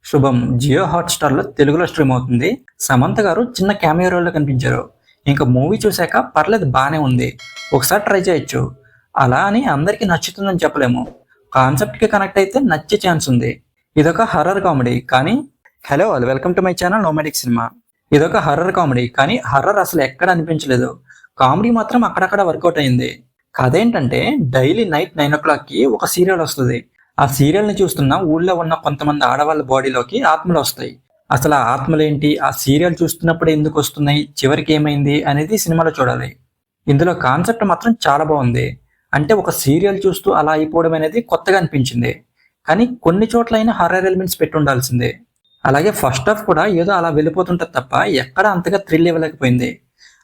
శుభం జియో హాట్‌స్టార్‌లో తెలుగులో స్ట్రీమ్ అవుతుంది. సమంత గారు చిన్న క్యామియో రోల్‌లో కనిపించారు. ఇంక మూవీ చూసాక పర్లేదు బానే ఉంది. ఒకసారి ట్రై చేయొచ్చు. అలా అని అందరికీ నచ్చుతుందని చెప్పలేము. కాన్సెప్ట్‌కి కనెక్ట్ అయితే నచ్చే ఛాన్స్ ఉంది. ఇదొక హర్రర్ కామెడీ కానీ hello all welcome to my channel nomadic cinema. ఇదొక హర్రర్ కామెడీ కానీ హర్రర్ అసలు ఎక్కడ అనిపించలేదు. కామెడీ మాత్రం అక్కడక్కడ వర్కౌట్ అయింది. కథ ఏంటంటే డైలీ నైట్ 9:00కి ఒక సీరియల్ వస్తుంది. ఆ సీరియల్ని చూస్తున్న ఊళ్ళో ఉన్న కొంతమంది ఆడవాళ్ళ బాడీలోకి ఆత్మలు వస్తాయి. అసలు ఆ ఆత్మలేంటి, ఆ సీరియల్ చూస్తున్నప్పుడు ఎందుకు వస్తున్నాయి, చివరికి ఏమైంది అనేది సినిమాలో చూడాలి. ఇందులో కాన్సెప్ట్ మాత్రం చాలా బాగుంది. అంటే ఒక సీరియల్ చూస్తూ అలా అయిపోవడం అనేది కొత్తగా అనిపించింది. కానీ కొన్ని చోట్లైనా హర్రర్ ఎలిమెంట్స్ పెట్టి ఉండాల్సిందే. అలాగే ఫస్ట్ హాఫ్ కూడా ఏదో అలా వెళ్ళిపోతుంటది తప్ప ఎక్కడ అంతగా థ్రిల్ ఇవ్వలేకపోయింది.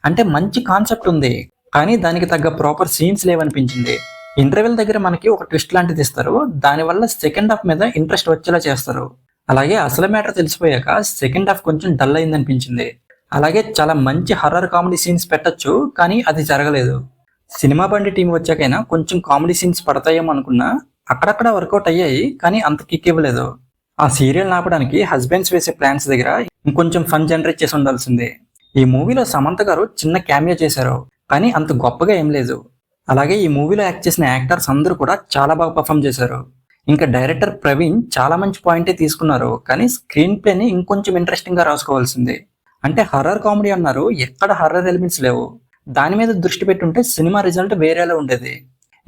అంటే మంచి కాన్సెప్ట్ ఉంది కానీ దానికి తగ్గ ప్రాపర్ సీన్స్ లేవనిపించింది. ఇంటర్వెల్ దగ్గర మనకి ఒక ట్విస్ట్ లాంటిది ఇస్తారు. దానివల్ల సెకండ్ హాఫ్ మీద ఇంట్రెస్ట్ వచ్చేలా చేస్తారు. అలాగే అసలు మ్యాటర్ తెలిసిపోయాక సెకండ్ హాఫ్ కొంచెం డల్ అయిందనిపించింది. అలాగే చాలా మంచి హర్రర్ కామెడీ సీన్స్ పెట్టొచ్చు కానీ అది జరగలేదు. సినిమా బండి టీం వచ్చాకైనా కొంచెం కామెడీ సీన్స్ పడతాయేమో అనుకున్నా, అక్కడక్కడ వర్కౌట్ అయ్యాయి కానీ అంత కిక్ ఇవ్వలేదు. ఆ సీరియల్ ఆపడానికి హస్బెండ్స్ వేసే ప్లాన్స్ దగ్గర ఇంకొంచెం ఫన్ జనరేట్ చేసి ఉండాల్సిందే. ఈ మూవీలో సమంత గారు చిన్న క్యామియో చేశారు కానీ అంత గొప్పగా ఏం లేదు. అలాగే ఈ మూవీలో యాక్ట్ చేసిన యాక్టర్స్ అందరూ కూడా చాలా బాగా పర్ఫామ్ చేశారు. ఇంకా డైరెక్టర్ ప్రవీణ్ చాలా మంచి పాయింటే తీసుకున్నారు కానీ స్క్రీన్ ప్లేని ఇంకొంచెం ఇంట్రెస్టింగ్ గా రాసుకోవాల్సిందే. అంటే హర్రర్ కామెడీ అన్నారు, ఎక్కడ హర్రర్ ఎలిమెంట్స్ లేవు. దాని మీద దృష్టి పెట్టుంటే సినిమా రిజల్ట్ వేరేలా ఉండేది.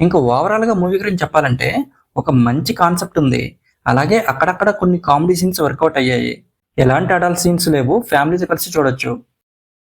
ఇంకా ఓవరాల్ గా మూవీ గురించి చెప్పాలంటే ఒక మంచి కాన్సెప్ట్ ఉంది. అలాగే అక్కడక్కడ కొన్ని కామెడీ సీన్స్ వర్కౌట్ అయ్యాయి. ఎలాంటి అడల్ట్ సీన్స్ లేవు, ఫ్యామిలీతో కలిసి చూడొచ్చు.